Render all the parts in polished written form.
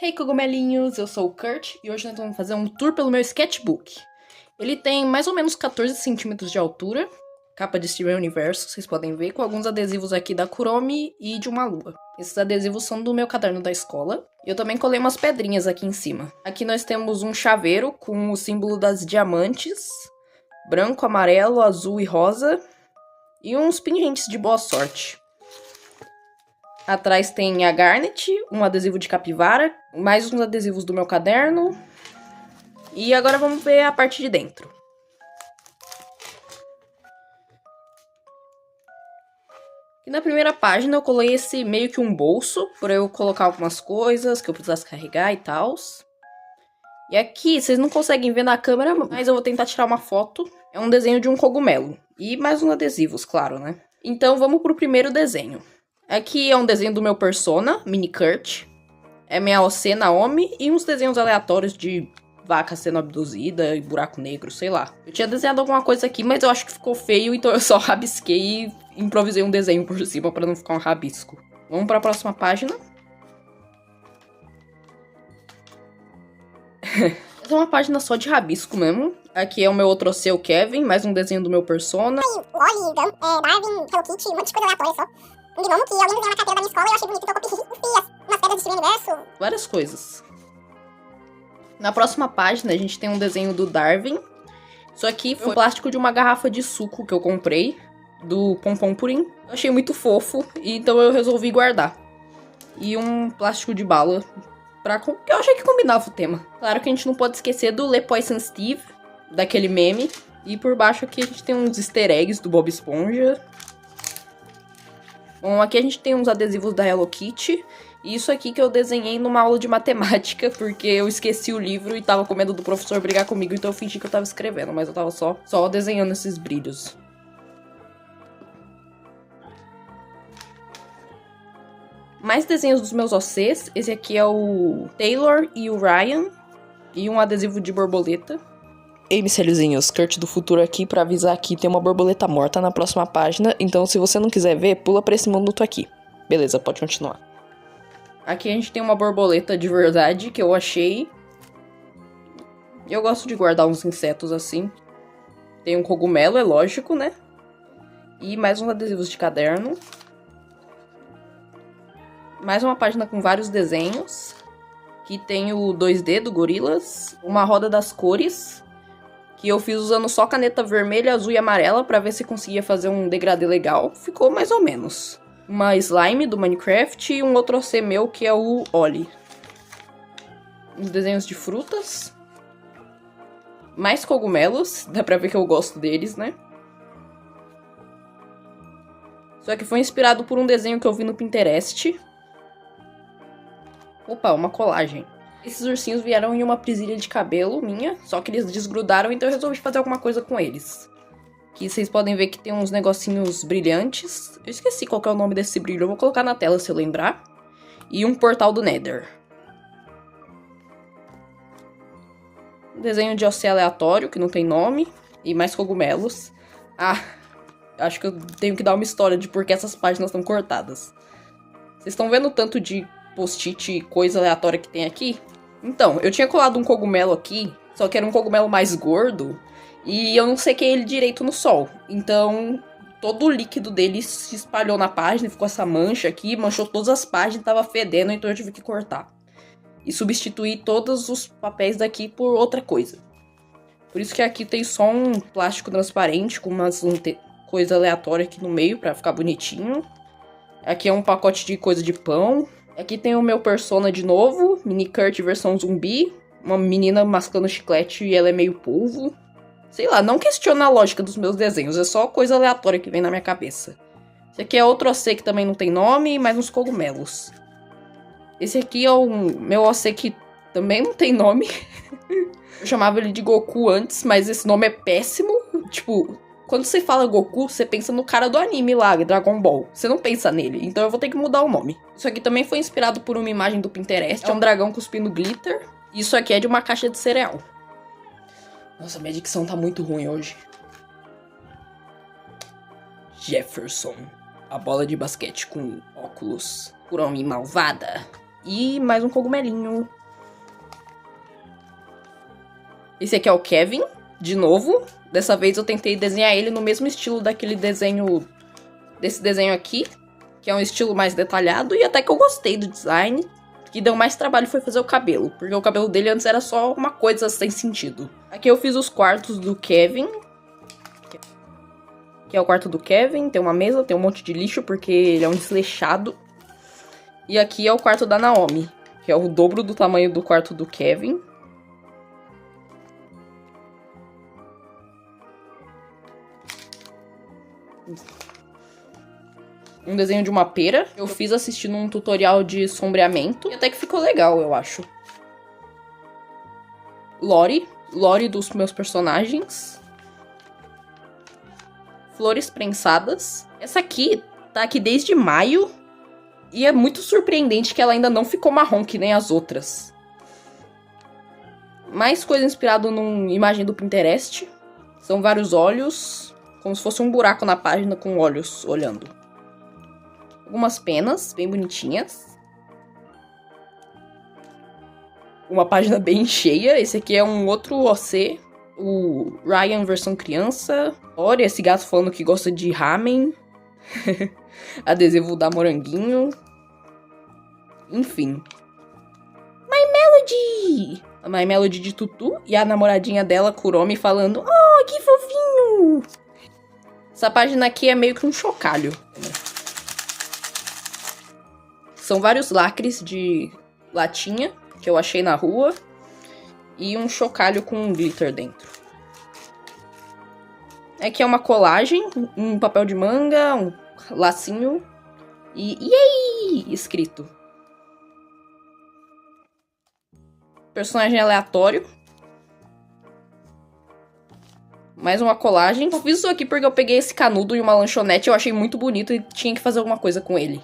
Hey cogumelinhos, eu sou o Kurt e hoje nós vamos fazer um tour pelo meu sketchbook. Ele tem mais ou menos 14 centímetros de altura, capa de Steven Universo, vocês podem ver, com alguns adesivos aqui da Kuromi e de uma lua. Esses adesivos são do meu caderno da escola. E eu também colei umas pedrinhas aqui em cima. Aqui nós temos um chaveiro com o símbolo das diamantes, branco, amarelo, azul e rosa, e uns pingentes de boa sorte. Atrás tem a Garnet, um adesivo de capivara, mais uns adesivos do meu caderno. E agora vamos ver a parte de dentro. E na primeira página eu colei esse meio que um bolso, para eu colocar algumas coisas que eu precisasse carregar e tal. E aqui, vocês não conseguem ver na câmera, mas eu vou tentar tirar uma foto. É um desenho de um cogumelo. E mais uns adesivos, claro, né? Então vamos pro primeiro desenho. Aqui é um desenho do meu persona, Mini Kurt. É minha OC Naomi e uns desenhos aleatórios de vaca sendo abduzida e buraco negro, sei lá. Eu tinha desenhado alguma coisa aqui, mas eu acho que ficou feio, então eu só rabisquei e improvisei um desenho por cima pra não ficar um rabisco. Vamos pra próxima página. Essa é uma página só de rabisco mesmo. Aqui é o meu outro OC, o Kevin, mais um desenho do meu persona. Wally, Darwin, Hello Kitty, um monte de coisa aleatória só. Um gnomo que alguém desenhou na carteira da minha escola e eu achei bonito, então eu copiei umas pedras de Steven Universo. Várias coisas. Na próxima página a gente tem um desenho do Darwin. Isso aqui foi o plástico de uma garrafa de suco que eu comprei, do Pompom Purim. Eu achei muito fofo, e então eu resolvi guardar. E um plástico de bala, que eu achei que combinava o tema. Claro que a gente não pode esquecer do Le Poisson Steve, daquele meme. E por baixo aqui a gente tem uns easter eggs do Bob Esponja. Bom, aqui a gente tem uns adesivos da Hello Kitty. E isso aqui que eu desenhei numa aula de matemática, porque eu esqueci o livro e tava com medo do professor brigar comigo, então eu fingi que eu tava escrevendo, mas eu tava só desenhando esses brilhos. Mais desenhos dos meus OCs. Esse aqui é o Taylor e o Ryan. E um adesivo de borboleta. Ei, micelizinhos, Kurt do futuro aqui pra avisar que tem uma borboleta morta na próxima página. Então, se você não quiser ver, pula pra esse minuto aqui. Beleza, pode continuar. Aqui a gente tem uma borboleta de verdade que eu achei. Eu gosto de guardar uns insetos assim. Tem um cogumelo, é lógico, né? E mais uns adesivos de caderno. Mais uma página com vários desenhos. Aqui tem o 2D do Gorilas. Uma roda das cores. Que eu fiz usando só caneta vermelha, azul e amarela pra ver se conseguia fazer um degradê legal. Ficou mais ou menos. Uma slime do Minecraft e um outro OC meu que é o Oli. Uns desenhos de frutas. Mais cogumelos. Dá pra ver que eu gosto deles, né? Isso aqui foi inspirado por um desenho que eu vi no Pinterest. Opa, uma colagem. Esses ursinhos vieram em uma presilha de cabelo minha, só que eles desgrudaram, então eu resolvi fazer alguma coisa com eles. Aqui vocês podem ver que tem uns negocinhos brilhantes. Eu esqueci qual que é o nome desse brilho, eu vou colocar na tela se eu lembrar. E um portal do Nether. Um desenho de OC aleatório, que não tem nome. E mais cogumelos. Ah, acho que eu tenho que dar uma história de por que essas páginas estão cortadas. Vocês estão vendo o tanto de post-it e coisa aleatória que tem aqui? Então, eu tinha colado um cogumelo aqui, só que era um cogumelo mais gordo, e eu não sequei ele direito no sol. Então, todo o líquido dele se espalhou na página, ficou essa mancha aqui, manchou todas as páginas, tava fedendo, então eu tive que cortar. E substituir todos os papéis daqui por outra coisa. Por isso que aqui tem só um plástico transparente, com umas coisa aleatória aqui no meio, pra ficar bonitinho. Aqui é um pacote de coisa de pão. Aqui tem o meu persona de novo, Mini Kurt versão zumbi. Uma menina mascando chiclete e ela é meio polvo. Sei lá, não questiona a lógica dos meus desenhos, é só coisa aleatória que vem na minha cabeça. Esse aqui é outro OC que também não tem nome, mais uns cogumelos. Esse aqui é o meu OC que também não tem nome. Eu chamava ele de Goku antes, mas esse nome é péssimo. Tipo, quando você fala Goku, você pensa no cara do anime lá, Dragon Ball. Você não pensa nele, então eu vou ter que mudar o nome. Isso aqui também foi inspirado por uma imagem do Pinterest. É um dragão cuspindo glitter. Isso aqui é de uma caixa de cereal. Nossa, minha dicção tá muito ruim hoje. Jefferson. A bola de basquete com óculos. Kuromi malvada. E mais um cogumelinho. Esse aqui é o Kevin, de novo. Dessa vez eu tentei desenhar ele no mesmo estilo daquele desenho... Desse desenho aqui, que é um estilo mais detalhado. E até que eu gostei do design. O que deu mais trabalho foi fazer o cabelo. Porque o cabelo dele antes era só uma coisa sem sentido. Aqui eu fiz os quartos do Kevin. Aqui é o quarto do Kevin. Tem uma mesa, tem um monte de lixo, porque ele é um desleixado. E aqui é o quarto da Naomi, que é o dobro do tamanho do quarto do Kevin. Um desenho de uma pera. Eu fiz assistindo um tutorial de sombreamento. E até que ficou legal, eu acho. Lori dos meus personagens. Flores prensadas. Essa aqui tá aqui desde maio. E é muito surpreendente que ela ainda não ficou marrom, que nem as outras. Mais coisa inspirada numa imagem do Pinterest. São vários olhos. Como se fosse um buraco na página com olhos olhando. Algumas penas bem bonitinhas. Uma página bem cheia. Esse aqui é um outro OC. O Ryan versão criança. Olha, esse gato falando que gosta de ramen. Adesivo da Moranguinho. Enfim. My Melody! A My Melody de Tutu. E a namoradinha dela, Kuromi, falando: oh, que fofinho! Essa página aqui é meio que um chocalho. São vários lacres de latinha que eu achei na rua. E um chocalho com um glitter dentro. Aqui é uma colagem, um papel de manga, um lacinho e yay! Escrito. Personagem aleatório. Mais uma colagem. Eu fiz isso aqui porque eu peguei esse canudo em uma lanchonete. Eu achei muito bonito e tinha que fazer alguma coisa com ele.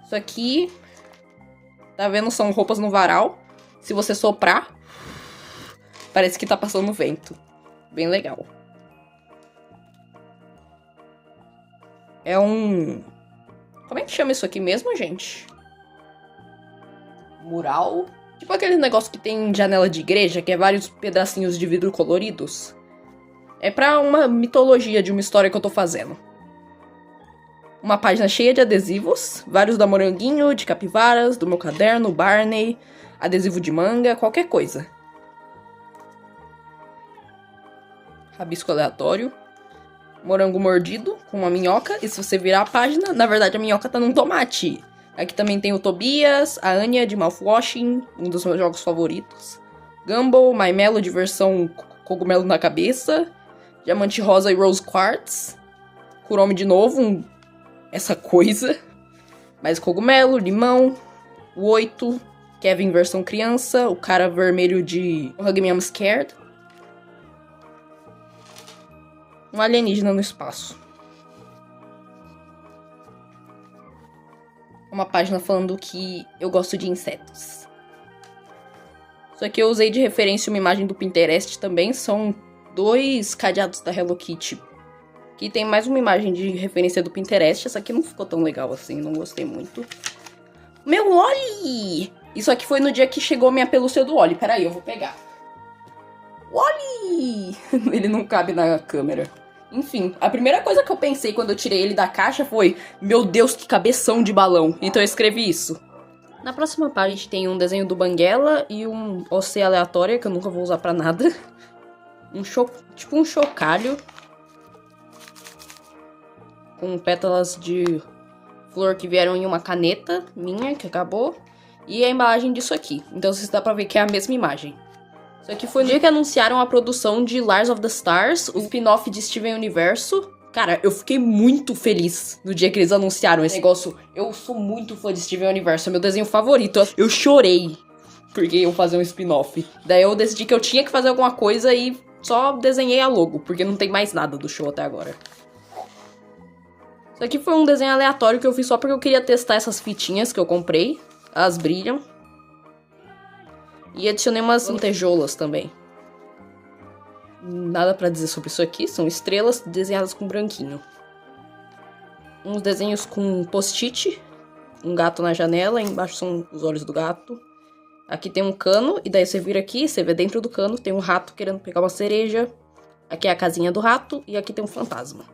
Isso aqui, tá vendo? São roupas no varal. Se você soprar, parece que tá passando vento. Bem legal. É um... Como é que chama isso aqui mesmo, gente? Mural? Tipo aquele negócio que tem janela de igreja, que é vários pedacinhos de vidro coloridos. É pra uma mitologia de uma história que eu tô fazendo. Uma página cheia de adesivos, vários da Moranguinho, de capivaras, do meu caderno, Barney, adesivo de manga, qualquer coisa. Rabisco aleatório. Morango mordido, com uma minhoca, e se você virar a página, na verdade a minhoca tá num tomate. Aqui também tem o Tobias, a Anya de Mouthwashing, um dos meus jogos favoritos. Gumball, My Melody versão cogumelo na cabeça. Diamante rosa e Rose Quartz. Kuromi de novo, essa coisa. Mais cogumelo, limão. O 8. Kevin versão criança. O cara vermelho de Hug Me I'm Scared. Um alienígena no espaço. Uma página falando que eu gosto de insetos. Isso aqui eu usei de referência uma imagem do Pinterest também. São 2 cadeados da Hello Kitty. Aqui tem mais uma imagem de referência do Pinterest. Essa aqui não ficou tão legal assim, não gostei muito. Meu Wally! Isso aqui foi no dia que chegou minha pelúcia do Wally. Peraí, eu vou pegar. Wally! Ele não cabe na câmera. Enfim, a primeira coisa que eu pensei quando eu tirei ele da caixa foi: meu Deus, que cabeção de balão. Então eu escrevi isso. Na próxima página a gente tem um desenho do Banguela e um OC aleatório, que eu nunca vou usar pra nada. Tipo um chocalho. Com pétalas de flor que vieram em uma caneta minha, que acabou. E a embalagem disso aqui. Então vocês dá pra ver que é a mesma imagem. Isso aqui foi no dia que anunciaram a produção de Lars of the Stars, o spin-off de Steven Universo. Cara, eu fiquei muito feliz no dia que eles anunciaram esse negócio. Eu sou muito fã de Steven Universo, é meu desenho favorito. Eu chorei porque eu fazer um spin-off. Daí eu decidi que eu tinha que fazer alguma coisa e só desenhei a logo, porque não tem mais nada do show até agora. Isso aqui foi um desenho aleatório que eu fiz só porque eu queria testar essas fitinhas que eu comprei. Elas brilham. E adicionei umas lantejoulas também. Nada pra dizer sobre isso aqui. São estrelas desenhadas com branquinho. Uns desenhos com post-it. um gato na janela, embaixo são os olhos do gato. Aqui tem um cano, e daí você vira aqui, você vê dentro do cano, tem um rato querendo pegar uma cereja. Aqui é a casinha do rato, e aqui tem um fantasma.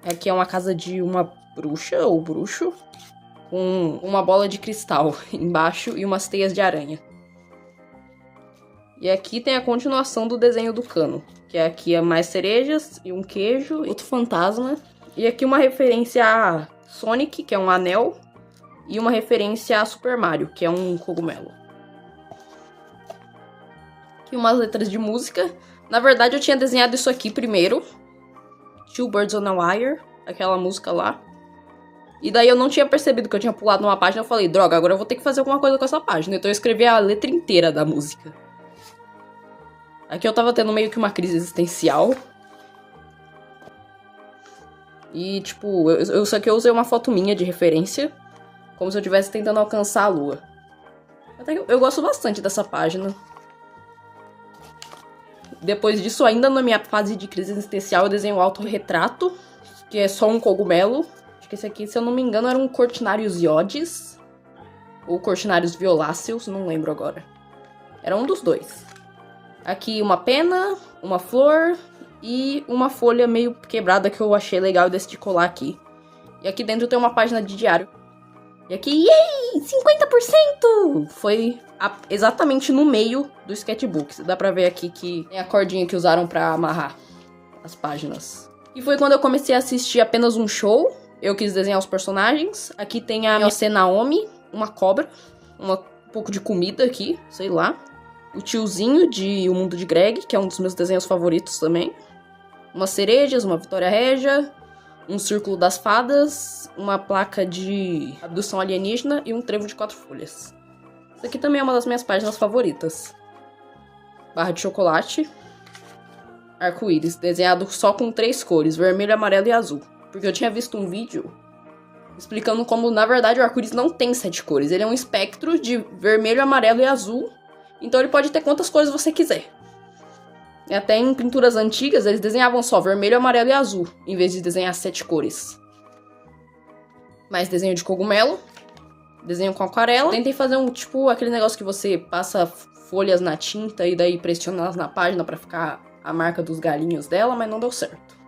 Aqui é uma casa de uma bruxa, ou bruxo, com uma bola de cristal embaixo e umas teias de aranha. E aqui tem a continuação do desenho do cano, que aqui é mais cerejas e um queijo, outro fantasma. E aqui uma referência a Sonic, que é um anel, e uma referência a Super Mario, que é um cogumelo. Aqui umas letras de música. Na verdade, eu tinha desenhado isso aqui primeiro. Two Birds on a Wire, aquela música lá. E daí eu não tinha percebido que eu tinha pulado numa página. Eu falei, droga, agora eu vou ter que fazer alguma coisa com essa página. Então eu escrevi a letra inteira da música. Aqui eu tava tendo meio que uma crise existencial. E, tipo, isso aqui eu usei uma foto minha de referência. Como se eu estivesse tentando alcançar a lua. Até que eu gosto bastante dessa página. Depois disso, ainda na minha fase de crise existencial, eu desenho um autorretrato, que é só um cogumelo. Acho que esse aqui, se eu não me engano, era um Cortinarius iodes. Ou Cortinarius violáceos, não lembro agora. Era um dos dois. Aqui uma pena, uma flor e uma folha meio quebrada que eu achei legal e decidi colar aqui. E aqui dentro tem uma página de diário. E aqui, yay! 50%! Foi exatamente no meio do sketchbook. Dá pra ver aqui que tem a cordinha que usaram pra amarrar as páginas. E foi quando eu comecei a assistir apenas um show. Eu quis desenhar os personagens. Aqui tem a Yose Naomi, uma cobra, um pouco de comida aqui, sei lá. O tiozinho de O Mundo de Greg, que é um dos meus desenhos favoritos também. Umas cerejas, uma Vitória Régia, um círculo das fadas, uma placa de abdução alienígena e um trevo de 4 folhas. Isso aqui também é uma das minhas páginas favoritas. Barra de chocolate. Arco-íris, desenhado só com 3 cores, vermelho, amarelo e azul. Porque eu tinha visto um vídeo explicando como, na verdade, o arco-íris não tem 7 cores. Ele é um espectro de vermelho, amarelo e azul. Então ele pode ter quantas cores você quiser. E até em pinturas antigas, eles desenhavam só vermelho, amarelo e azul, em vez de desenhar 7 cores. Mais desenho de cogumelo. Desenho com aquarela. Tentei fazer aquele negócio que você passa folhas na tinta e daí pressiona elas na página pra ficar a marca dos galinhos dela, mas não deu certo.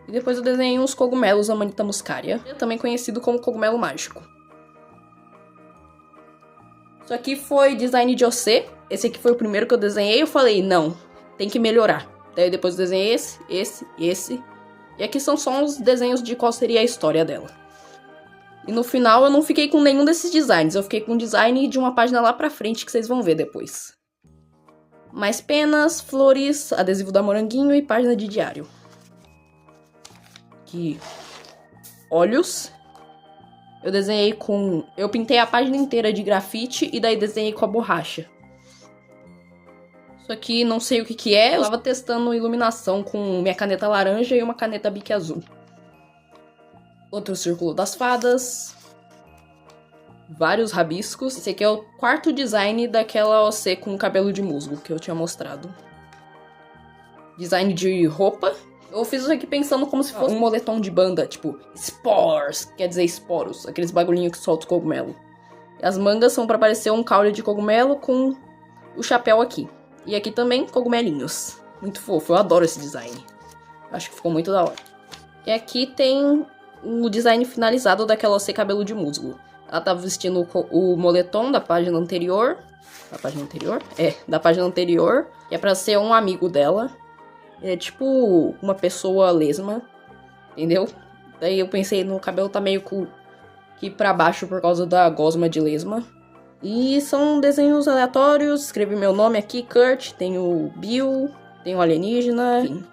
E depois eu desenhei uns cogumelos Amanita muscaria, também conhecido como cogumelo mágico. Isso aqui foi design de José. Esse aqui foi o primeiro que eu desenhei. Eu falei, não, tem que melhorar. Daí depois eu desenhei esse. E aqui são só os desenhos de qual seria a história dela. E no final eu não fiquei com nenhum desses designs. Eu fiquei com um design de uma página lá pra frente que vocês vão ver depois. Mais penas, flores, adesivo da Moranguinho e página de diário. Aqui, olhos. Eu desenhei com... Eu pintei a página inteira de grafite e daí desenhei com a borracha. Isso aqui não sei o que é. Eu tava testando iluminação com minha caneta laranja e uma caneta Bic azul. Outro círculo das fadas. Vários rabiscos. Esse aqui é o 4º design daquela OC com cabelo de musgo que eu tinha mostrado. Design de roupa. Eu fiz isso aqui pensando como se fosse um moletom de banda, tipo, spores, quer dizer esporos, aqueles bagulhinhos que soltam cogumelo. E as mangas são pra parecer um caule de cogumelo com o chapéu aqui. E aqui também, cogumelinhos. Muito fofo, eu adoro esse design. Acho que ficou muito da hora. E aqui tem o design finalizado daquela OC cabelo de musgo. Ela tava vestindo o moletom da página anterior. Da página anterior? É, da página anterior. Que é pra ser um amigo dela. É tipo uma pessoa lesma, entendeu? Daí eu pensei, no cabelo tá meio que pra baixo por causa da gosma de lesma. E são desenhos aleatórios, escrevi meu nome aqui, Kurt, tem o Bill, tem o alienígena, enfim.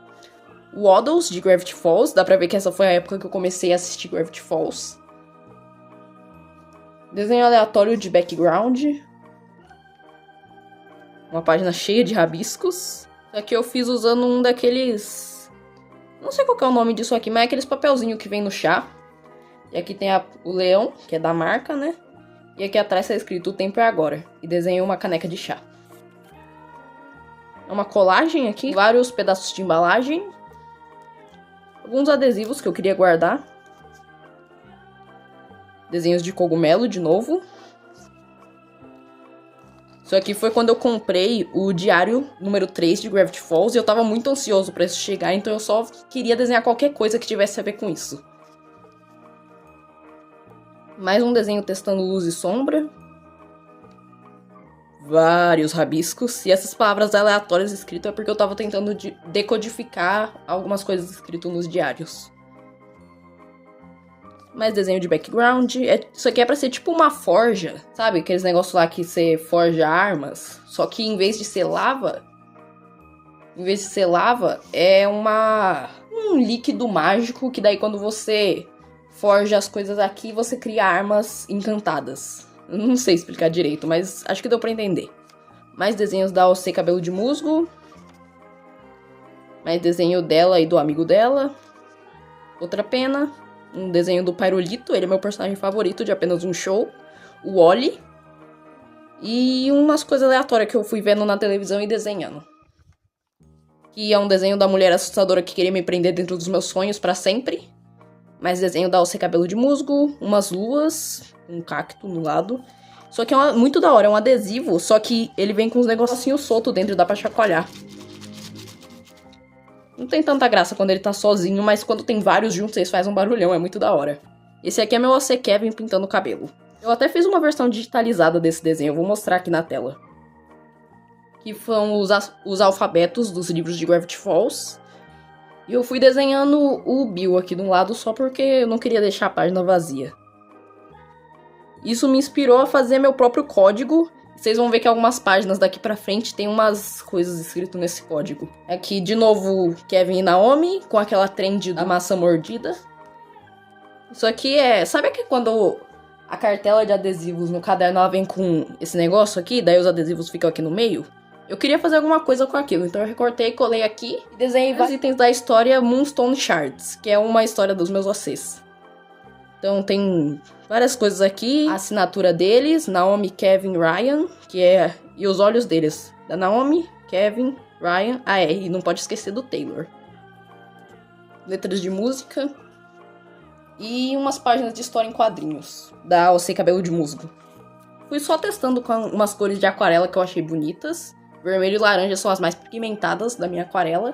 Waddles, de Gravity Falls, dá pra ver que essa foi a época que eu comecei a assistir Gravity Falls. Desenho aleatório de background. Uma página cheia de rabiscos. Aqui eu fiz usando um daqueles... Não sei qual que é o nome disso aqui, mas é aqueles papelzinhos que vem no chá. E aqui tem o leão, que é da marca, né? E aqui atrás tá escrito o tempo é agora. E desenhei uma caneca de chá. É uma colagem aqui, vários pedaços de embalagem. Alguns adesivos que eu queria guardar. Desenhos de cogumelo de novo. Isso aqui foi quando eu comprei o diário número 3 de Gravity Falls. E eu tava muito ansioso pra isso chegar. Então eu só queria desenhar qualquer coisa que tivesse a ver com isso. Mais um desenho testando luz e sombra. Vários rabiscos. E essas palavras aleatórias escritas é porque eu tava tentando decodificar algumas coisas escritas nos diários. Mais desenho de background. Isso aqui é pra ser tipo uma forja. Sabe? Aqueles negócios lá que você forja armas. Só que em vez de ser lava... é um líquido mágico. Que daí quando você forja as coisas aqui, você cria armas encantadas. Eu não sei explicar direito, mas acho que deu pra entender. Mais desenhos da OC Cabelo de Musgo. Mais desenho dela e do amigo dela. Outra pena. Um desenho do Pyrolito, ele é meu personagem favorito de apenas um show. O Oli. E umas coisas aleatórias que eu fui vendo na televisão e desenhando. Que é um desenho da mulher assustadora que queria me prender dentro dos meus sonhos pra sempre. Mais desenho da OC Cabelo de Musgo. Umas luas. Um cacto no lado. Isso aqui é muito da hora, é um adesivo. Só que ele vem com uns negocinhos soltos dentro, dá pra chacoalhar. Não tem tanta graça quando ele tá sozinho, mas quando tem vários juntos, eles fazem um barulhão, é muito da hora. Esse aqui é meu OC Kevin pintando o cabelo. Eu até fiz uma versão digitalizada desse desenho, eu vou mostrar aqui na tela. Que são os alfabetos dos livros de Gravity Falls. E eu fui desenhando o Bill aqui do lado só porque eu não queria deixar a página vazia. Isso me inspirou a fazer meu próprio código. Vocês vão ver que algumas páginas daqui pra frente tem umas coisas escritas nesse código. Aqui, de novo, Kevin e Naomi, com aquela trend da maçã mordida. Isso aqui é... Sabe que quando a cartela de adesivos no caderno ela vem com esse negócio aqui, daí os adesivos ficam aqui no meio? Eu queria fazer alguma coisa com aquilo, então eu recortei, colei aqui e desenhei vários itens da história Moonstone Shards, que é uma história dos meus OCs. Então tem várias coisas aqui. A assinatura deles, Naomi, Kevin, Ryan, que é... E os olhos deles, da Naomi, Kevin, Ryan... e não pode esquecer do Taylor. Letras de música. E umas páginas de história em quadrinhos, da OC Cabelo de Musgo. Fui só testando com umas cores de aquarela que eu achei bonitas. Vermelho e laranja são as mais pigmentadas da minha aquarela.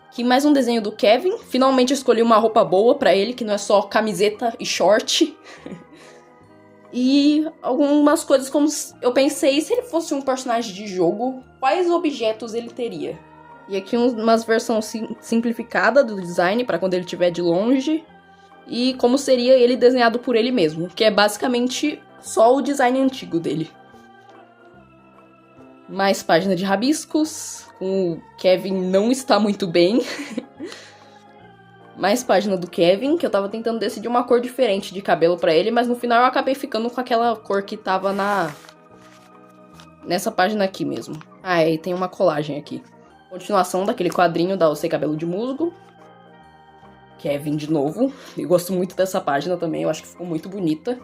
Aqui mais um desenho do Kevin. Finalmente eu escolhi uma roupa boa pra ele, que não é só camiseta e short. E algumas coisas como... Eu pensei, se ele fosse um personagem de jogo, quais objetos ele teria? E aqui umas versões simplificadas do design, pra quando ele estiver de longe. E como seria ele desenhado por ele mesmo, que é basicamente só o design antigo dele. Mais página de rabiscos. O Kevin não está muito bem. Mais página do Kevin, que eu tava tentando decidir uma cor diferente de cabelo pra ele, mas no final eu acabei ficando com aquela cor que tava nessa página aqui mesmo. E tem uma colagem aqui. Continuação daquele quadrinho da OC Cabelo de Musgo. Kevin de novo. Eu gosto muito dessa página também, eu acho que ficou muito bonita.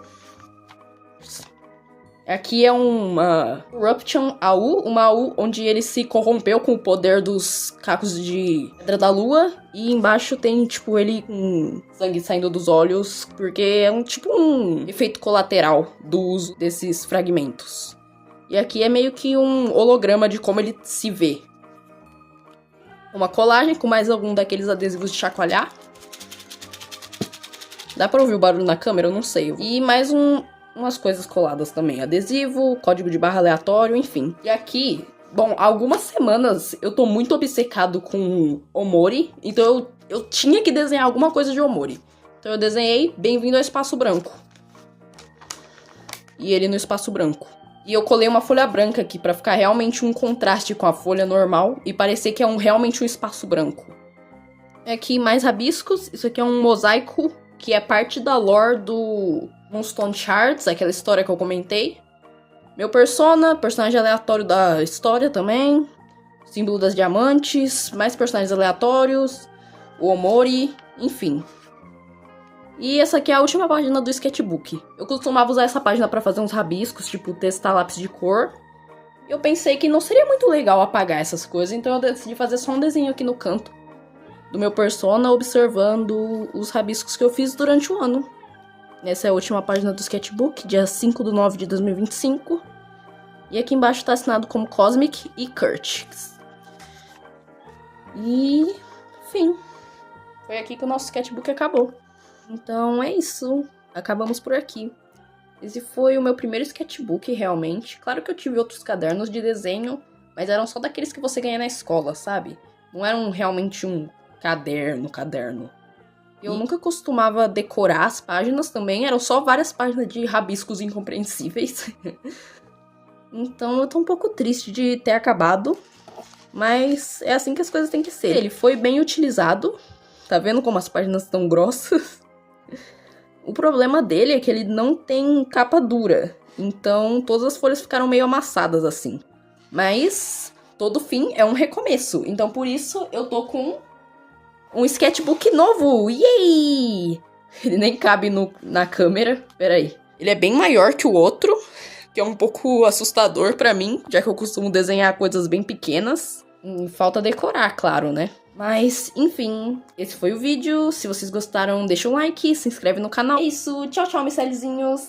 Aqui é uma Corruption AU, uma AU onde ele se corrompeu com o poder dos cacos de Pedra da Lua. E embaixo tem, tipo, ele com sangue saindo dos olhos, porque é um efeito colateral do uso desses fragmentos. E aqui é meio que um holograma de como ele se vê. Uma colagem com mais algum daqueles adesivos de chacoalhar. Dá pra ouvir o barulho na câmera? Eu não sei. E mais umas coisas coladas também. Adesivo, código de barra aleatório, enfim. E aqui, bom, algumas semanas eu tô muito obcecado com Omori. Então eu tinha que desenhar alguma coisa de Omori. Então eu desenhei Bem-vindo ao Espaço Branco. E ele no espaço branco. E eu colei uma folha branca aqui pra ficar realmente um contraste com a folha normal. E parecer que é realmente um espaço branco. Aqui mais rabiscos. Isso aqui é um mosaico que é parte da lore do Moonstone Shards, aquela história que eu comentei. Meu personagem aleatório da história também. Símbolo das diamantes, mais personagens aleatórios. O Omori, enfim. E essa aqui é a última página do sketchbook. Eu costumava usar essa página pra fazer uns rabiscos, tipo testar lápis de cor. Eu pensei que não seria muito legal apagar essas coisas, então eu decidi fazer só um desenho aqui no canto do meu persona, observando os rabiscos que eu fiz durante o ano. Essa é a última página do sketchbook, dia 5/9/2025. E aqui embaixo tá assinado como Cosmic e Kurt. E, enfim, foi aqui que o nosso sketchbook acabou. Então é isso, acabamos por aqui. Esse foi o meu primeiro sketchbook, realmente. Claro que eu tive outros cadernos de desenho, mas eram só daqueles que você ganha na escola, sabe? Não eram realmente um caderno. Eu nunca costumava decorar as páginas também, eram só várias páginas de rabiscos incompreensíveis. Então eu tô um pouco triste de ter acabado, mas é assim que as coisas têm que ser. Ele foi bem utilizado, tá vendo como as páginas estão grossas? O problema dele é que ele não tem capa dura, então todas as folhas ficaram meio amassadas assim. Mas todo fim é um recomeço, então por isso eu tô com um sketchbook novo, yay! Ele nem cabe na câmera, peraí. Ele é bem maior que o outro, que é um pouco assustador pra mim, já que eu costumo desenhar coisas bem pequenas. Falta decorar, claro, né? Mas, enfim, esse foi o vídeo. Se vocês gostaram, deixa um like, se inscreve no canal. É isso, tchau, tchau, micelizinhos!